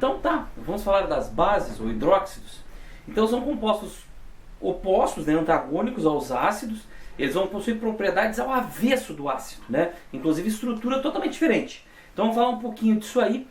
Então tá, vamos falar das bases ou hidróxidos. Então são compostos opostos, né, antagônicos aos ácidos. Eles vão possuir propriedades ao avesso do ácido, né? Inclusive estrutura totalmente diferente. Então vamos falar um pouquinho disso aí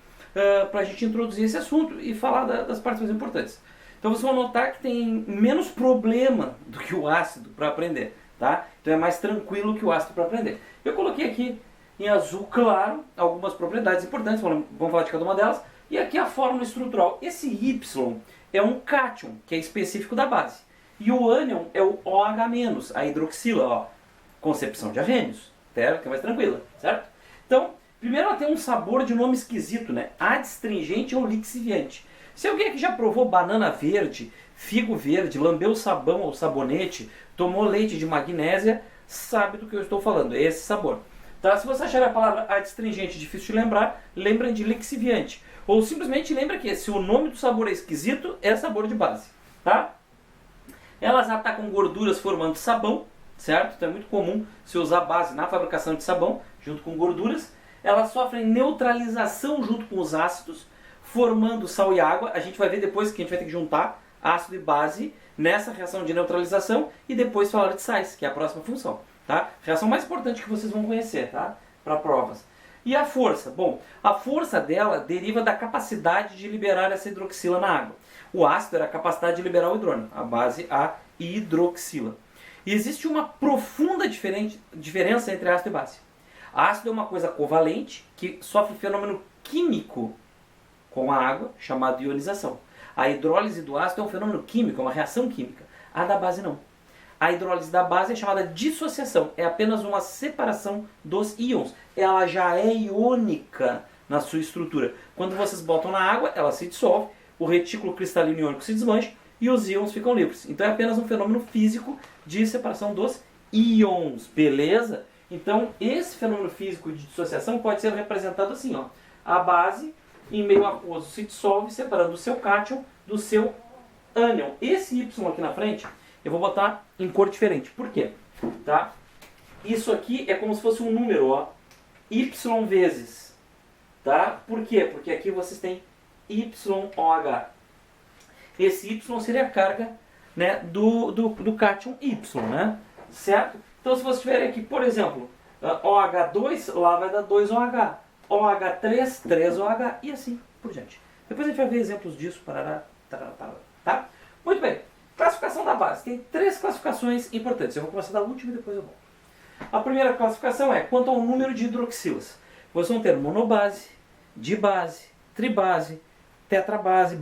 para a gente introduzir esse assunto e falar das partes mais importantes. Então vocês vão notar que tem menos problema do que o ácido para aprender, tá? Então é mais tranquilo que o ácido para aprender. Eu coloquei aqui em azul claro algumas propriedades importantes, vamos falar de cada uma delas. E aqui a fórmula estrutural. Esse Y é um cátion, que é específico da base. E o ânion é o OH-, a hidroxila, ó, concepção de arrênios, certo? Que é mais tranquila, certo? Então, primeiro ela tem um sabor de nome esquisito, né? Adstringente ou lixiviante. Se alguém aqui já provou banana verde, figo verde, lambeu sabão ou sabonete, tomou leite de magnésia, sabe do que eu estou falando, é esse sabor. Tá? Se você achar a palavra adstringente difícil de lembrar, lembra de lixiviante. Ou simplesmente lembra que se o nome do sabor é esquisito, é sabor de base, tá? Elas atacam gorduras formando sabão, certo? Então é muito comum se usar base na fabricação de sabão, junto com gorduras. Elas sofrem neutralização junto com os ácidos, formando sal e água. A gente vai ver depois que a gente vai ter que juntar ácido e base nessa reação de neutralização e depois falar de sais, que é a próxima função, tá? Reação mais importante que vocês vão conhecer, tá? Para provas. E a força? Bom, a força dela deriva da capacidade de liberar essa hidroxila na água. O ácido era a capacidade de liberar o hidrônio, a base a hidroxila. E existe uma profunda diferença entre ácido e base. Ácido é uma coisa covalente que sofre fenômeno químico com a água, chamado ionização. A hidrólise do ácido é um fenômeno químico, é uma reação química. A da base não. A hidrólise da base é chamada dissociação, é apenas uma separação dos íons. Ela já é iônica na sua estrutura. Quando vocês botam na água, ela se dissolve, o retículo cristalino iônico se desmancha e os íons ficam livres. Então é apenas um fenômeno físico de separação dos íons, beleza? Então esse fenômeno físico de dissociação pode ser representado assim, ó. A base, em meio aquoso, se dissolve, separando o seu cátion do seu ânion. Esse Y aqui na frente, eu vou botar em cor diferente. Por quê? Tá? Isso aqui é como se fosse um número, ó. Y vezes. Tá? Por quê? Porque aqui vocês têm YOH. Esse Y seria a carga, né, do cátion Y, né? Certo? Então se vocês tiverem aqui, por exemplo, OH2, lá vai dar 2OH. OH3, 3OH e assim por diante. Depois a gente vai ver exemplos disso. Parará, tarará, tarará, tá? Muito bem. Classificação da base. Tem 3 classificações importantes. Eu vou começar da última e depois eu volto. A primeira classificação é quanto ao número de hidroxilas. Vocês vão ter monobase, dibase, tribase, tetrabase,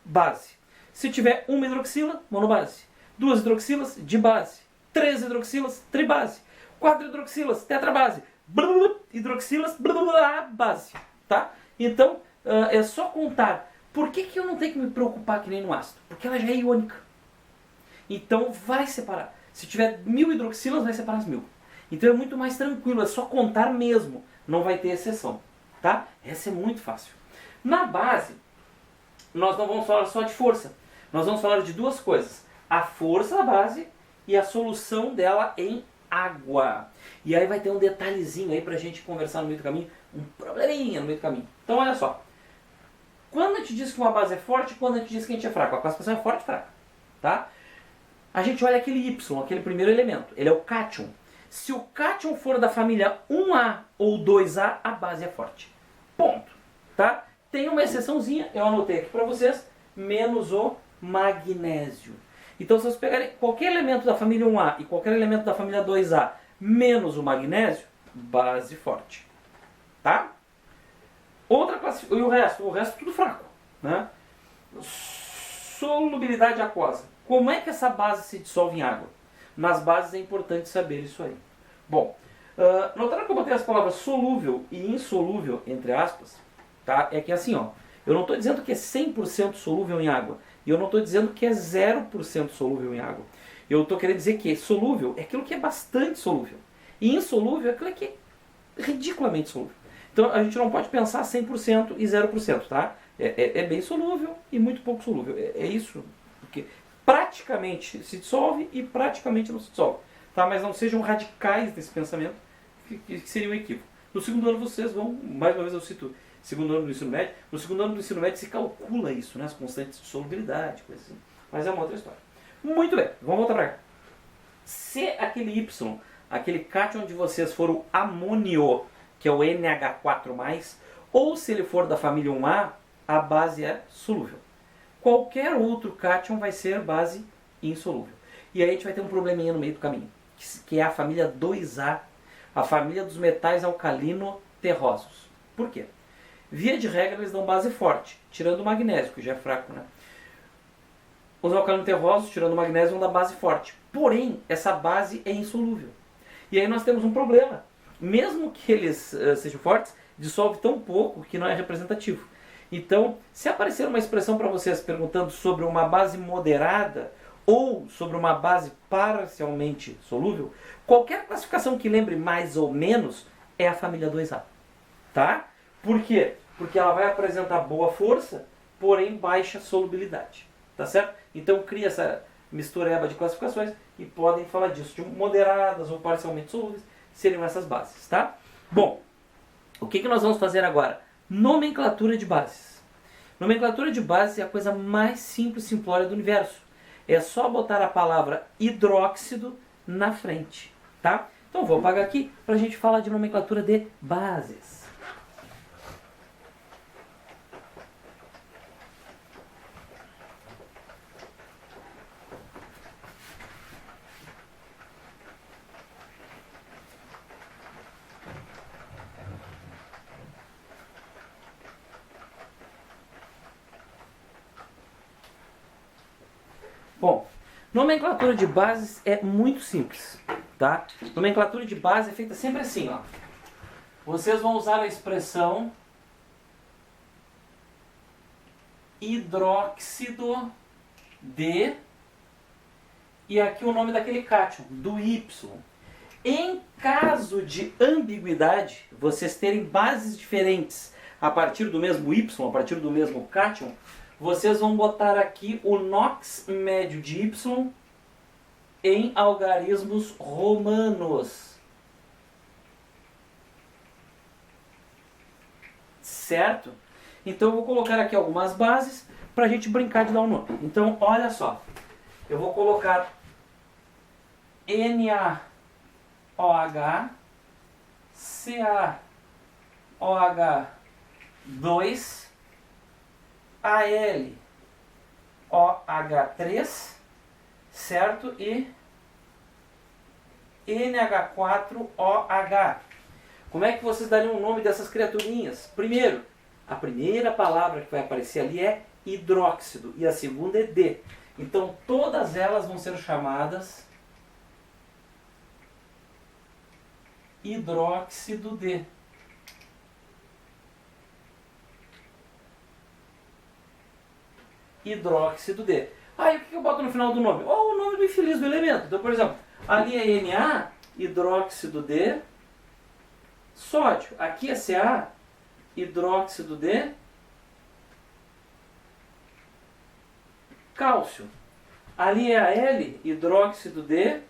base. Se tiver uma hidroxila, monobase. 2 hidroxilas, dibase. 3 hidroxilas, tribase. 4 hidroxilas, tetrabase. Hidroxilas, base. Tá? Então, é só contar. Por que eu não tenho que me preocupar que nem no ácido? Porque ela já é iônica. Então vai separar. Se tiver 1000 hidroxilas, vai separar as 1000. Então é muito mais tranquilo, é só contar mesmo. Não vai ter exceção. Tá? Essa é muito fácil. Na base, nós não vamos falar só de força. Nós vamos falar de 2 coisas. A força da base e a solução dela em água. E aí vai ter um detalhezinho aí pra gente conversar no meio do caminho. Um probleminha no meio do caminho. Então olha só. Quando a gente diz que uma base é forte, quando a gente diz que a gente é fraco. A classificação é forte e fraca. Tá? A gente olha aquele Y, aquele primeiro elemento. Ele é o cátion. Se o cátion for da família 1A ou 2A, a base é forte. Ponto. Tá? Tem uma exceçãozinha, eu anotei aqui para vocês, menos o magnésio. Então se vocês pegarem qualquer elemento da família 1A e qualquer elemento da família 2A menos o magnésio, base forte. Tá? Outra classificação, e o resto tudo fraco. Né? Solubilidade aquosa. Como é que essa base se dissolve em água? Nas bases é importante saber isso aí. Bom, notaram que eu botei as palavras solúvel e insolúvel, entre aspas? Tá? É que assim, ó, eu não estou dizendo que é 100% solúvel em água. E eu não estou dizendo que é 0% solúvel em água. Eu estou querendo dizer que solúvel é aquilo que é bastante solúvel. E insolúvel é aquilo que é ridiculamente solúvel. Então a gente não pode pensar 100% e 0%, tá? É bem solúvel e muito pouco solúvel. É isso. Porque praticamente se dissolve e praticamente não se dissolve. Tá? Mas não sejam radicais desse pensamento, que seria um equívoco. No segundo ano vocês vão, mais uma vez eu cito, segundo ano do ensino médio, no segundo ano do ensino médio se calcula isso, né? As constantes de solubilidade, coisa assim. Mas é uma outra história. Muito bem, vamos voltar para cá. Se aquele Y, aquele cátion de vocês for o amônio, que é o NH4+, ou se ele for da família 1A, a base é solúvel. Qualquer outro cátion vai ser base insolúvel. E aí a gente vai ter um probleminha no meio do caminho, que é a família 2A, a família dos metais alcalino-terrosos. Por quê? Via de regra eles dão base forte, tirando o magnésio, que já é fraco, né? Os alcalino-terrosos, tirando o magnésio, vão dar base forte. Porém, essa base é insolúvel. E aí nós temos um problema. Mesmo que eles sejam fortes, dissolve tão pouco que não é representativo. Então, se aparecer uma expressão para vocês perguntando sobre uma base moderada ou sobre uma base parcialmente solúvel, qualquer classificação que lembre mais ou menos é a família 2A. Tá? Por quê? Porque ela vai apresentar boa força, porém baixa solubilidade. Tá certo? Então cria essa mistureba de classificações e podem falar disso, de moderadas ou parcialmente solúveis, seriam essas bases. Tá? Bom, o que nós vamos fazer agora? Nomenclatura de bases. Nomenclatura de bases é a coisa mais simples e simplória do universo. É só botar a palavra hidróxido na frente. Tá? Então vou apagar aqui para a gente falar de nomenclatura de bases. Bom, nomenclatura de bases é muito simples, tá? Nomenclatura de base é feita sempre assim, ó. Vocês vão usar a expressão hidróxido de, e aqui o nome daquele cátion, do Y. Em caso de ambiguidade, vocês terem bases diferentes a partir do mesmo Y, a partir do mesmo cátion, vocês vão botar aqui o NOx médio de Y em algarismos romanos. Certo? Então eu vou colocar aqui algumas bases para a gente brincar de dar um nome. Então, olha só. Eu vou colocar NaOH, CaOH2, AlOH3, certo? E NH4OH. Como é que vocês dariam o nome dessas criaturinhas? Primeiro, a primeira palavra que vai aparecer ali é hidróxido e a segunda é D. Então todas elas vão ser chamadas hidróxido D. Hidróxido D. Aí o que eu boto no final do nome? O nome do infeliz do elemento. Então, por exemplo, ali é Na, hidróxido de sódio. Aqui é Ca, hidróxido de cálcio. Ali é Al, hidróxido de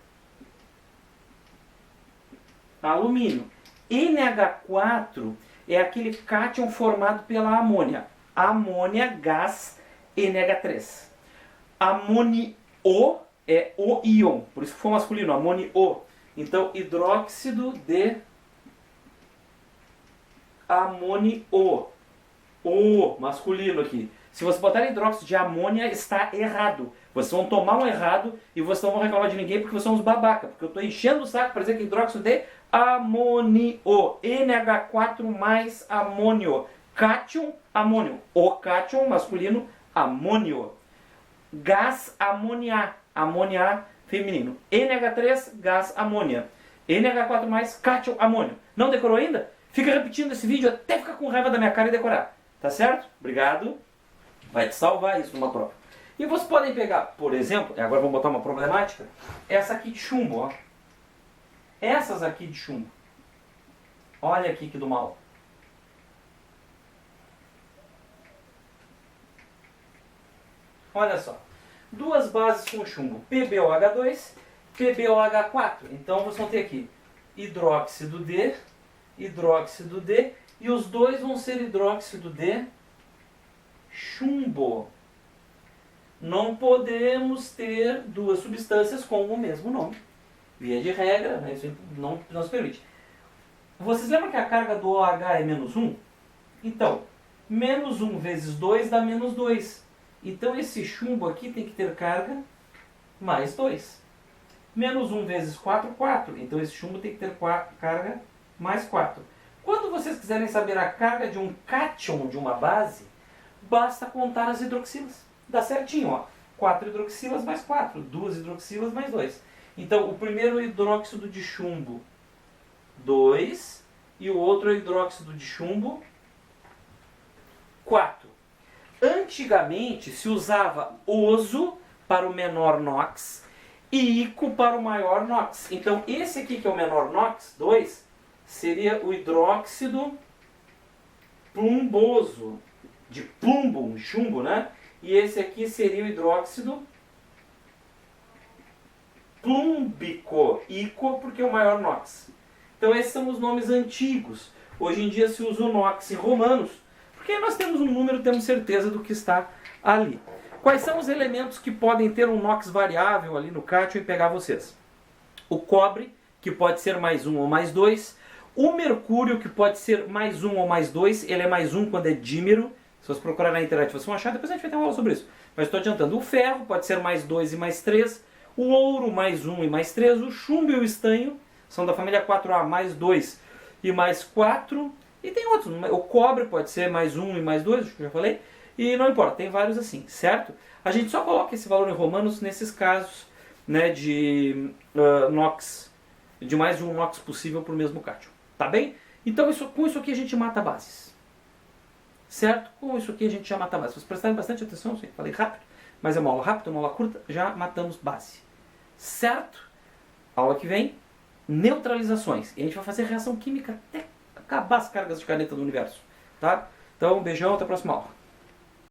alumínio. NH4 é aquele cátion formado pela amônia. Amônia, gás, NH3. Amônio é o íon, por isso que foi masculino, amônio. Então, hidróxido de amônio. O masculino aqui. Se você botar hidróxido de amônia, está errado. Vocês vão tomar um errado e vocês não vão reclamar de ninguém porque vocês são uns babaca. Porque eu estou enchendo o saco para dizer que hidróxido de amônio. NH4 mais amônio. Cátion, amônio. O cátion masculino, amônio. Gás amônia. Amônia feminino. NH3, gás amônia. NH4 mais cátion, amônio. Não decorou ainda? Fica repetindo esse vídeo até ficar com raiva da minha cara e decorar. Tá certo? Obrigado. Vai te salvar isso numa prova. E vocês podem pegar, por exemplo, agora vamos botar uma problemática, essa aqui de chumbo, ó. Essas aqui de chumbo. Olha aqui que do mal. Olha só. Duas bases com chumbo, PbOH2, PbOH4. Então vocês vão ter aqui hidróxido de hidróxido de, e os dois vão ser hidróxido de chumbo. Não podemos ter duas substâncias com o mesmo nome. Via de regra, né, isso não se permite. Vocês lembram que a carga do OH é menos 1? Então, menos 1 vezes 2 dá menos 2. Então esse chumbo aqui tem que ter carga mais 2. Menos 1 vezes 4, 4. Então esse chumbo tem que ter carga mais 4. Quando vocês quiserem saber a carga de um cátion de uma base, basta contar as hidroxilas. Dá certinho, ó. 4 hidroxilas mais 4. 2 hidroxilas mais 2. Então o primeiro hidróxido de chumbo, 2. E o outro hidróxido de chumbo, 4. Antigamente se usava oso para o menor NOx e ico para o maior NOx. Então esse aqui que é o menor NOx, 2, seria o hidróxido plumboso, de plumbo, chumbo, né? E esse aqui seria o hidróxido plúmbico, ico porque é o maior NOx. Então esses são os nomes antigos. Hoje em dia se usa o NOx em romanos, porque nós temos um número, temos certeza do que está ali. Quais são os elementos que podem ter um NOx variável ali no cátion e pegar vocês? O cobre, que pode ser mais 1 ou mais 2. O mercúrio, que pode ser mais 1 ou mais 2. Ele é mais 1 quando é dímero. Se vocês procurarem na internet, vocês vão achar. Depois a gente vai ter uma aula sobre isso. Mas estou adiantando. O ferro pode ser mais 2 e mais 3. O ouro, mais 1 e mais 3. O chumbo e o estanho são da família 4A, mais 2 e mais 4. E tem outros. O cobre pode ser mais 1 e mais 2, acho que eu já falei. E não importa, tem vários assim, certo? A gente só coloca esse valor em romanos nesses casos, né, de NOx, de mais de um NOx possível para o mesmo cátion. Tá bem? Então com isso aqui a gente mata bases. Certo? Com isso aqui a gente já mata bases. Vocês prestarem bastante atenção, eu sei que falei rápido, mas é uma aula rápida, uma aula curta, já matamos base. Certo? Aula que vem, neutralizações. E a gente vai fazer reação química até acabar as cargas de caneta do universo. Tá? Então, beijão, até a próxima aula.